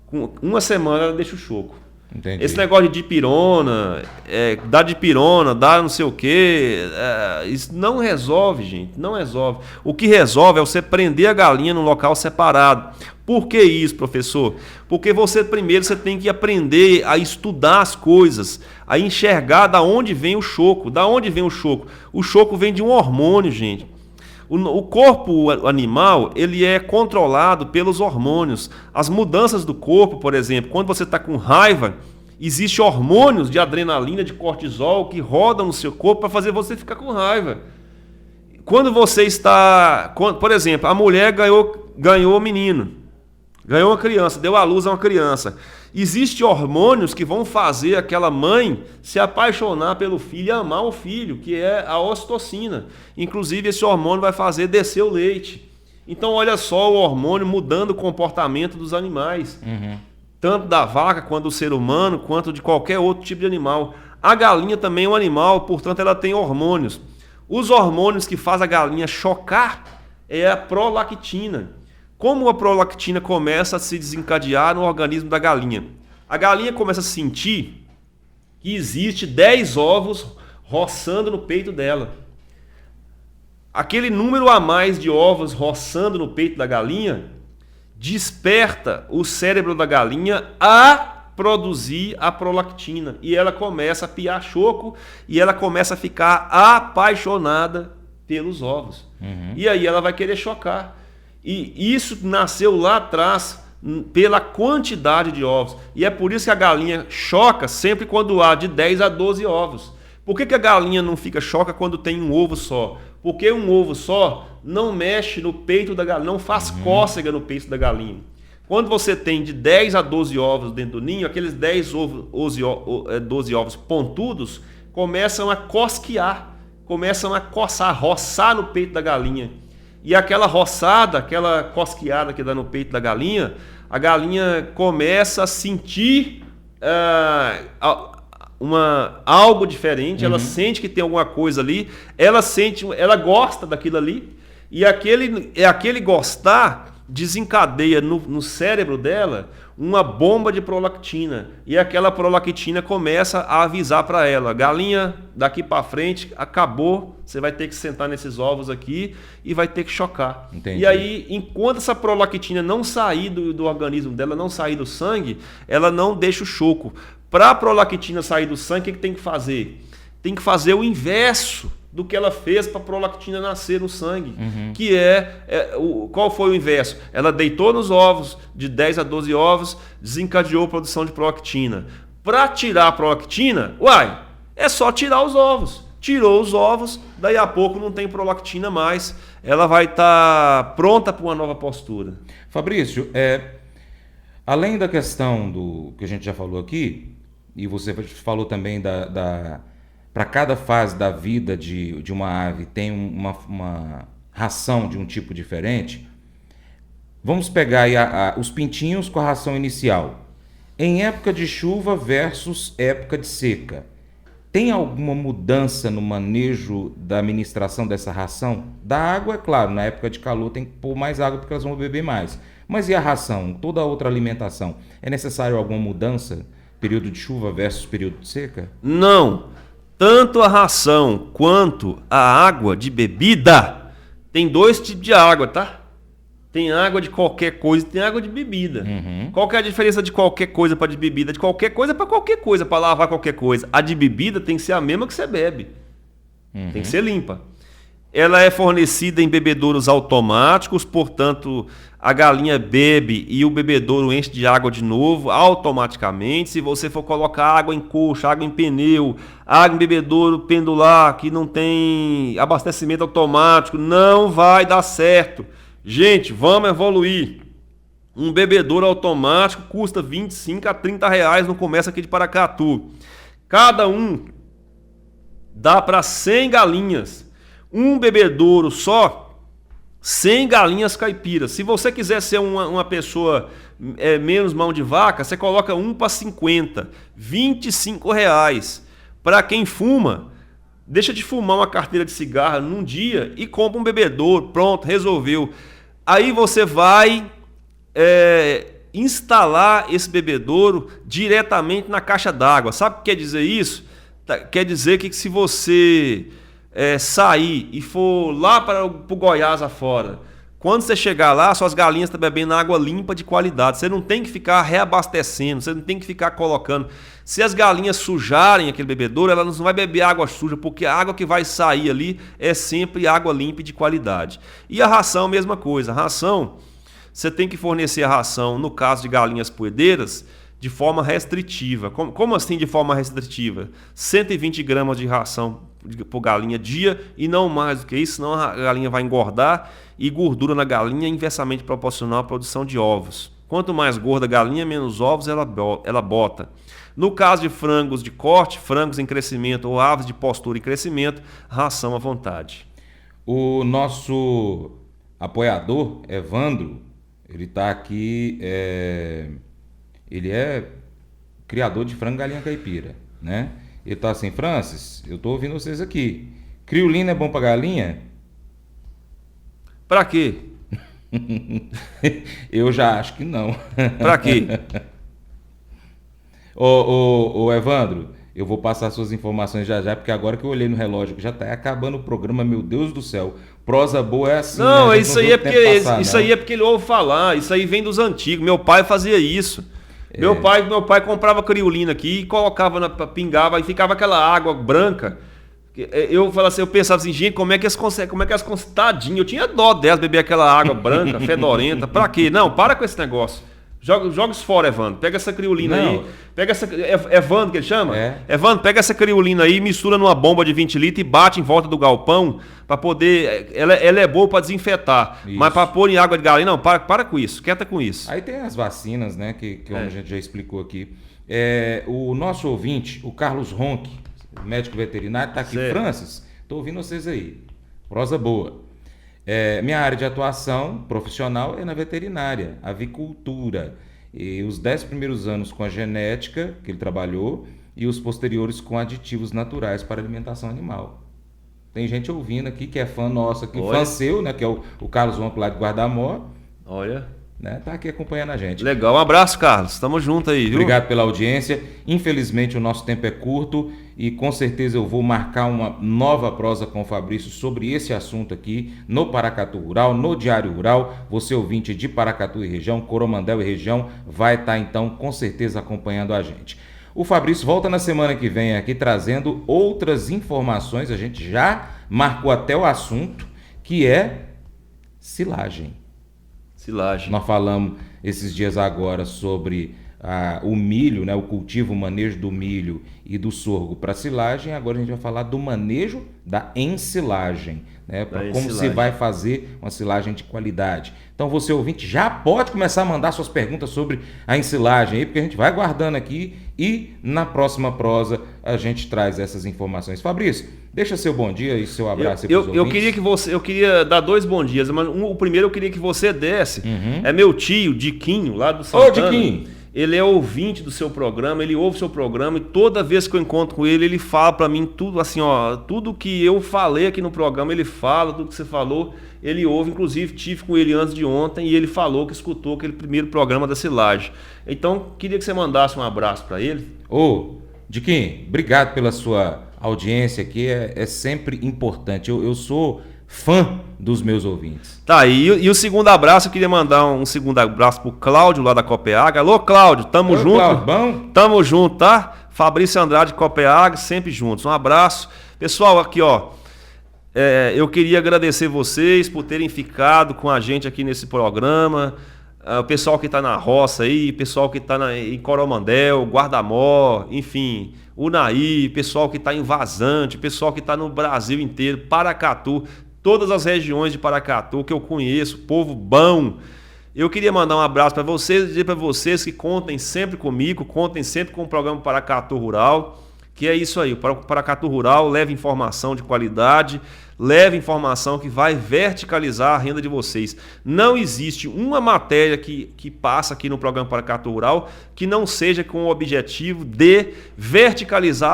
Com uma semana ela deixa o choco. Entendi. Esse negócio de dipirona, dá dipirona, dá não sei o quê, isso não resolve, gente, não resolve. O que resolve é você prender a galinha num local separado. Por que isso, professor? Porque primeiro você tem que aprender a estudar as coisas, a enxergar da onde vem o choco. Da onde vem o choco? O choco vem de um hormônio, gente. O corpo animal, ele é controlado pelos hormônios. As mudanças do corpo, por exemplo, quando você está com raiva, existem hormônios de adrenalina, de cortisol, que rodam no seu corpo para fazer você ficar com raiva. quando você está... Por exemplo, a mulher ganhou o menino, ganhou uma criança, deu à luz a uma criança. Existem hormônios que vão fazer aquela mãe se apaixonar pelo filho e amar o filho, que é a ocitocina. Inclusive, esse hormônio vai fazer descer o leite. Então, olha só o hormônio mudando o comportamento dos animais. Tanto da vaca, quanto do ser humano, quanto de qualquer outro tipo de animal. A galinha também é um animal, portanto, ela tem hormônios. Os hormônios que faz a galinha chocar é a prolactina. Como a prolactina começa a se desencadear no organismo da galinha? A galinha começa a sentir que existe 10 ovos roçando no peito dela. Aquele número a mais de ovos roçando no peito da galinha desperta o cérebro da galinha a produzir a prolactina. E ela começa a piar choco e ela começa a ficar apaixonada pelos ovos. E aí ela vai querer chocar. E isso nasceu lá atrás pela quantidade de ovos. E é por isso que a galinha choca sempre quando há de 10 a 12 ovos. Por que a galinha não fica choca quando tem um ovo só? Porque um ovo só não mexe no peito da galinha, não faz cócega no peito da galinha. Quando você tem de 10 a 12 ovos dentro do ninho, aqueles 12 ovos pontudos começam a cosquear, começam a coçar, roçar no peito da galinha. E aquela roçada, aquela cosqueada que dá no peito da galinha, a galinha começa a sentir algo diferente, ela sente que tem alguma coisa ali, ela gosta daquilo ali, e aquele gostar desencadeia no cérebro dela uma bomba de prolactina, e aquela prolactina começa a avisar para ela: galinha, daqui para frente acabou, você vai ter que sentar nesses ovos aqui e vai ter que chocar. Entendi. E aí, enquanto essa prolactina não sair do organismo dela, não sair do sangue, ela não deixa o choco. Para a prolactina sair do sangue, o que tem que fazer? Tem que fazer o inverso do que ela fez para a prolactina nascer no sangue. Que qual foi o inverso? Ela deitou nos ovos, de 10 a 12 ovos, desencadeou a produção de prolactina. Para tirar a prolactina, é só tirar os ovos. Tirou os ovos, daí a pouco não tem prolactina mais. Ela vai estar pronta para uma nova postura. Fabrício, além da questão do que a gente já falou aqui, e você falou também para cada fase da vida de uma ave tem uma ração de um tipo diferente. Vamos pegar aí os pintinhos com a ração inicial. Em época de chuva versus época de seca, tem alguma mudança no manejo da administração dessa ração? Da água, é claro, na época de calor tem que pôr mais água porque elas vão beber mais. Mas e a ração, toda a outra alimentação? É necessário alguma mudança? Período de chuva versus período de seca? Não. Tanto a ração quanto a água de bebida, tem 2 tipos de água, tá? Tem água de qualquer coisa e tem água de bebida. Qual que é a diferença de qualquer coisa para de bebida? De qualquer coisa para qualquer coisa, para lavar qualquer coisa. A de bebida tem que ser a mesma que você bebe. Tem que ser limpa. Ela é fornecida em bebedouros automáticos, portanto, a galinha bebe e o bebedouro enche de água de novo automaticamente. Se você for colocar água em coxa, água em pneu, água em bebedouro pendular, que não tem abastecimento automático, não vai dar certo. Gente, vamos evoluir. Um bebedouro automático custa 25 a 30 reais no comércio aqui de Paracatu. Cada um dá para 100 galinhas. Um bebedouro só, 100 galinhas caipiras. Se você quiser ser uma pessoa menos mão de vaca, você coloca 1 para 50, 25 reais. Para quem fuma, deixa de fumar uma carteira de cigarro num dia e compra um bebedouro, pronto, resolveu. Aí você vai instalar esse bebedouro diretamente na caixa d'água. Sabe o que quer dizer isso? Quer dizer que se você sair e for lá para o Goiás afora, quando você chegar lá, suas galinhas estão bebendo água limpa de qualidade. Você não tem que ficar reabastecendo, você não tem que ficar colocando. Se as galinhas sujarem aquele bebedouro, elas não vão beber água suja, porque a água que vai sair ali é sempre água limpa e de qualidade. E a ração, mesma coisa. A ração, você tem que fornecer a ração, no caso de galinhas poedeiras, de forma restritiva. Como assim de forma restritiva? 120 gramas de ração por galinha dia e não mais do que isso, senão a galinha vai engordar e gordura na galinha é inversamente proporcional à produção de ovos. Quanto mais gorda a galinha, menos ovos ela bota. No caso de frangos de corte, frangos em crescimento ou aves de postura em crescimento, ração à vontade. O nosso apoiador, Evandro, ele está aqui, ele é criador de frango galinha caipira, né? Ele está assim, Francis, eu estou ouvindo vocês aqui. Criolina é bom para galinha? Para quê? Eu já acho que não. Para quê? Ô Evandro, eu vou passar suas informações já, porque agora que eu olhei no relógio, que já está acabando o programa, meu Deus do céu. Prosa boa é assim. Não, né? isso aí é porque ele ouve falar, isso aí vem dos antigos. Meu pai fazia isso. Meu pai comprava criolina aqui e colocava, pingava e ficava aquela água branca. Eu pensava assim, gente, como é que elas conseguem, tadinho, eu tinha dó delas beber aquela água branca, fedorenta, pra quê? Não, para com esse negócio. Joga isso fora, Evandro. Pega essa criolina aí. Evandro, que ele chama? Evandro, pega essa criolina aí, mistura numa bomba de 20 litros e bate em volta do galpão para poder. Ela é boa para desinfetar. Isso. Mas para pôr em água de galinha, não, para com isso. Quieta com isso. Aí tem as vacinas, né? Que a gente já explicou aqui. O nosso ouvinte, o Carlos Ronque, médico veterinário, está aqui. Certo. Francis, estou ouvindo vocês aí. Prosa boa. Minha área de atuação profissional é na veterinária, avicultura. E os 10 primeiros anos com a genética, que ele trabalhou, e os posteriores com aditivos naturais para alimentação animal. Tem gente ouvindo aqui que é fã nosso aqui, fã seu, né? Que é o Carlos Ronco lá de Guarda-Amor. Olha. Né, tá aqui acompanhando a gente. Legal, um abraço, Carlos. Tamo junto aí, viu? Obrigado pela audiência. Infelizmente o nosso tempo é curto e com certeza eu vou marcar uma nova prosa com o Fabrício sobre esse assunto aqui no Paracatu Rural, no Diário Rural. Você ouvinte de Paracatu e região, Coromandel e região, vai estar então com certeza acompanhando a gente. O Fabrício volta na semana que vem aqui trazendo outras informações. A gente já marcou até o assunto, que é silagem. Nós falamos esses dias agora sobre o milho, né, o cultivo, o manejo do milho e do sorgo para silagem. Agora a gente vai falar do manejo da ensilagem, né, para como se vai fazer uma silagem de qualidade. Então você ouvinte já pode começar a mandar suas perguntas sobre a ensilagem aí, porque a gente vai guardando aqui e na próxima prosa a gente traz essas informações. Fabrício, deixa seu bom dia e seu abraço. Eu queria dar 2 bons dias, mas o primeiro eu queria que você desse. É meu tio, Diquinho, lá do Santana. Ô, Diquinho! Ele é ouvinte do seu programa, ele ouve o seu programa e toda vez que eu encontro com ele, ele fala para mim tudo assim, ó, tudo que eu falei aqui no programa, ele fala, tudo que você falou, ele ouve. Inclusive, tive com ele antes de ontem e ele falou que escutou aquele primeiro programa da silagem. Então, queria que você mandasse um abraço para ele. Ô, Diquinho, obrigado pela sua audiência aqui, é sempre importante. Eu sou fã dos meus ouvintes. Tá, e o segundo abraço, eu queria mandar um segundo abraço pro Cláudio lá da Copeaga. Alô, Cláudio, tamo junto. Cláudio, bom? Tamo junto, tá? Fabrício Andrade, Copeaga, sempre juntos. Um abraço. Pessoal, aqui, ó, eu queria agradecer vocês por terem ficado com a gente aqui nesse programa. O pessoal que tá na roça aí, pessoal que tá em Coromandel, Guarda-Amor, enfim, Unaí, pessoal que tá em Vazante, pessoal que tá no Brasil inteiro, Paracatu, todas as regiões de Paracatu que eu conheço, povo bom. Eu queria mandar um abraço para vocês e dizer para vocês que contem sempre comigo, contem sempre com o programa Paracatu Rural, que é isso aí, o Paracatu Rural leva informação de qualidade, leva informação que vai verticalizar a renda de vocês. Não existe uma matéria que passa aqui no programa Paracatu Rural que não seja com o objetivo de verticalizar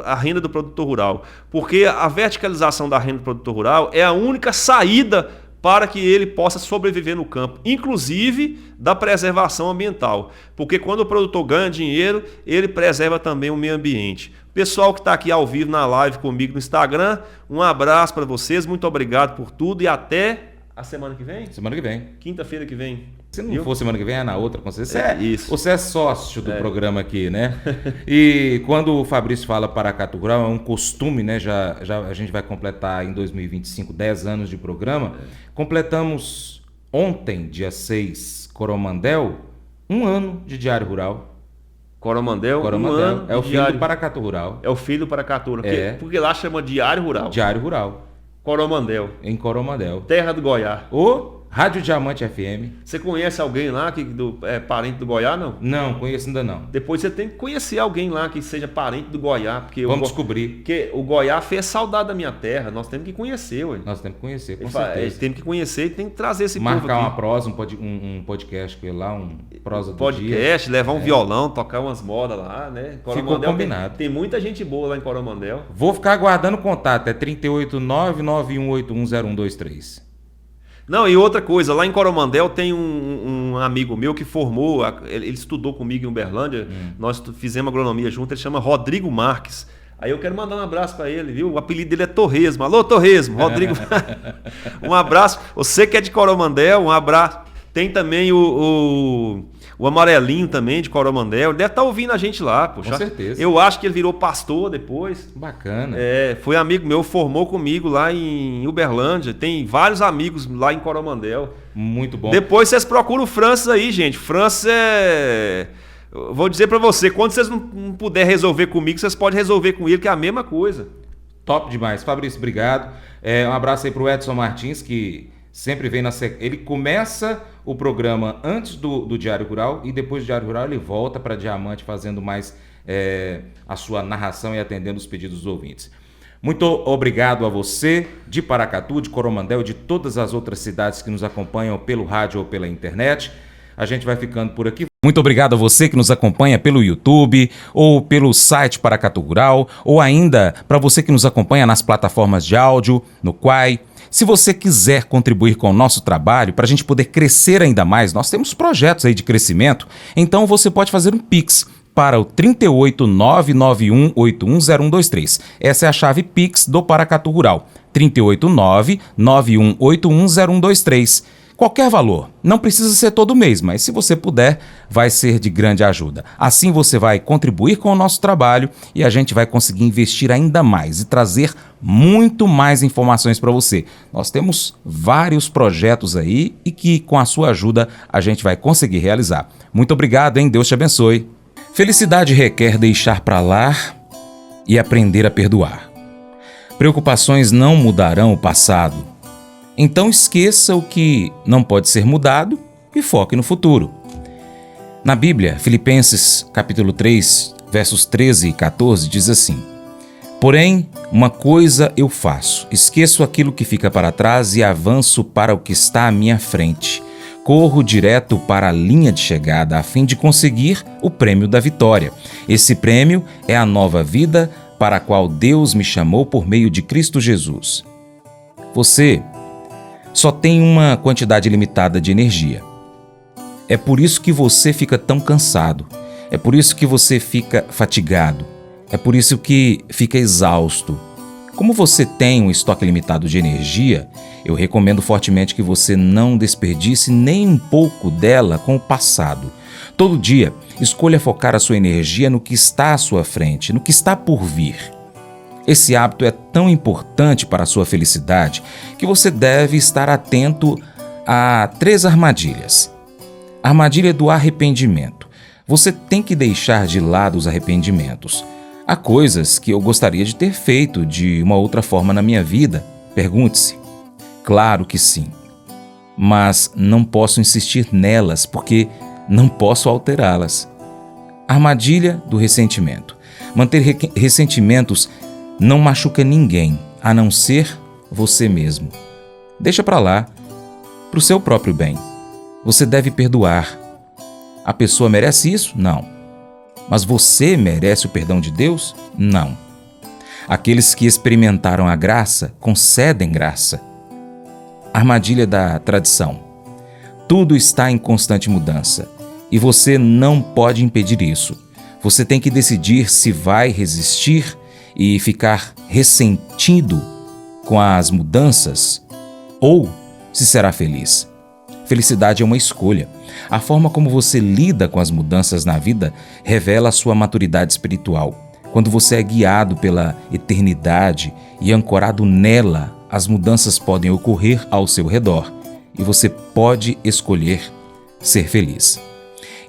a renda do produtor rural. Porque a verticalização da renda do produtor rural é a única saída para que ele possa sobreviver no campo, inclusive da preservação ambiental. Porque quando o produtor ganha dinheiro, ele preserva também o meio ambiente. Pessoal que está aqui ao vivo na live comigo no Instagram, um abraço para vocês, muito obrigado por tudo e até a semana que vem? Semana que vem. Quinta-feira que vem. Se não for semana que vem, é na outra com você. Isso. Você é sócio do programa aqui, né? E quando o Fabrício fala Paracatu Rural, é um costume, né? Já a gente vai completar em 2025 10 anos de programa. Completamos ontem, dia 6, Coromandel, 1 ano de Diário Rural. Coromandel, Coromandel. Um ano É o de filho diário. do Paracatu Rural. É o filho do Paracatu. É. Porque lá chama Diário Rural. Diário Rural, Coromandel, em Coromandel. terra do Goiás. O Rádio Diamante FM. Você conhece alguém lá que é parente do Goiás, não? Não, conheço ainda não. Depois você tem que conhecer alguém lá que seja parente do Goiás, porque Vamos descobrir. Porque o Goiás fez saudade da minha terra, nós temos que conhecer, ué. Nós temos que conhecer, com Ele certeza. temos que conhecer e tem que trazer esse povo Marcar aqui. uma prosa, um podcast com ele lá, um prosa do dia. Podcast, levar um violão, tocar umas modas lá, né? Ficou combinado. Tem muita gente boa lá em Coromandel. Vou ficar aguardando o contato, é 38991810123. Não, e outra coisa, lá em Coromandel tem um amigo meu que formou, ele estudou comigo em Uberlândia, nós fizemos agronomia junto, ele chama Rodrigo Marques. Aí eu quero mandar um abraço para ele, viu? O apelido dele é Torresmo. Alô, Torresmo, Rodrigo. Um abraço. Você que é de Coromandel, um abraço. Tem também o Amarelinho também, de Coromandel. Ele deve estar ouvindo a gente lá, poxa. Com certeza. Eu acho que ele virou pastor depois. Bacana. Foi amigo meu, formou comigo lá em Uberlândia. Tem vários amigos lá em Coromandel. Muito bom. Depois vocês procuram o Francis aí, gente. Francis eu vou dizer pra você, quando vocês não puder resolver comigo, vocês podem resolver com ele, que é a mesma coisa. Top demais. Fabrício, obrigado. Um abraço aí pro Edson Martins, que sempre vem ele começa o programa antes do Diário Rural e depois do Diário Rural ele volta para Diamante fazendo mais a sua narração e atendendo os pedidos dos ouvintes. Muito obrigado a você de Paracatu, de Coromandel, de todas as outras cidades que nos acompanham pelo rádio ou pela internet. A gente vai ficando por aqui. Muito obrigado a você que nos acompanha pelo YouTube ou pelo site Paracatu Rural ou ainda para você que nos acompanha nas plataformas de áudio, no Quai. Se você quiser contribuir com o nosso trabalho para a gente poder crescer ainda mais, nós temos projetos aí de crescimento, então você pode fazer um Pix para o 38991810123. Essa é a chave Pix do Paracatu Rural, 38991810123. Qualquer valor, não precisa ser todo mês, mas se você puder, vai ser de grande ajuda. Assim você vai contribuir com o nosso trabalho e a gente vai conseguir investir ainda mais e trazer muito mais informações para você. Nós temos vários projetos aí e que com a sua ajuda a gente vai conseguir realizar. Muito obrigado, hein? Deus te abençoe. Felicidade requer deixar para lá e aprender a perdoar. Preocupações não mudarão o passado. Então esqueça o que não pode ser mudado e foque no futuro. Na Bíblia, Filipenses capítulo 3, versos 13 e 14 diz assim: Porém, uma coisa eu faço, esqueço aquilo que fica para trás e avanço para o que está à minha frente. Corro direto para a linha de chegada a fim de conseguir o prêmio da vitória. Esse prêmio é a nova vida para a qual Deus me chamou por meio de Cristo Jesus. Você só tem uma quantidade limitada de energia. É por isso que você fica tão cansado. É por isso que você fica fatigado. É por isso que fica exausto. Como você tem um estoque limitado de energia, eu recomendo fortemente que você não desperdice nem um pouco dela com o passado. Todo dia, escolha focar a sua energia no que está à sua frente, no que está por vir. Esse hábito é tão importante para a sua felicidade que você deve estar atento a 3 armadilhas. A armadilha do arrependimento. Você tem que deixar de lado os arrependimentos. Há coisas que eu gostaria de ter feito de uma outra forma na minha vida. Pergunte-se. Claro que sim. Mas não posso insistir nelas porque não posso alterá-las. Armadilha do ressentimento. Manter ressentimentos não machuca ninguém, a não ser você mesmo. Deixa pra lá, pro seu próprio bem. Você deve perdoar. A pessoa merece isso? Não. Mas você merece o perdão de Deus? Não. Aqueles que experimentaram a graça concedem graça. Armadilha da tradição. Tudo está em constante mudança e você não pode impedir isso. Você tem que decidir se vai resistir e ficar ressentido com as mudanças ou se será feliz. Felicidade é uma escolha. A forma como você lida com as mudanças na vida revela a sua maturidade espiritual. Quando você é guiado pela eternidade e ancorado nela, as mudanças podem ocorrer ao seu redor e você pode escolher ser feliz.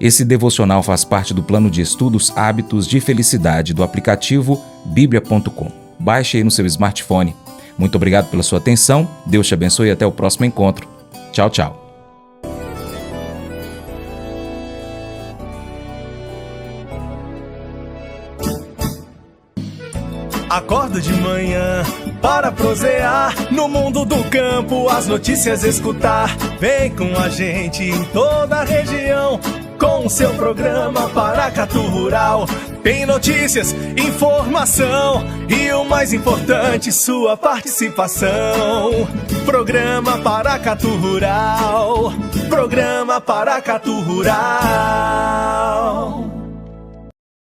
Esse devocional faz parte do plano de estudos Hábitos de Felicidade do aplicativo biblia.com. Baixe aí no seu smartphone. Muito obrigado pela sua atenção, Deus te abençoe e até o próximo encontro. Tchau, tchau. Acordo de manhã para prosear no mundo do campo, as notícias escutar. Vem com a gente em toda a região com o seu programa Paracatu Rural. Tem notícias, informação e o mais importante, sua participação. Programa Paracatu Rural. Programa Paracatu Rural.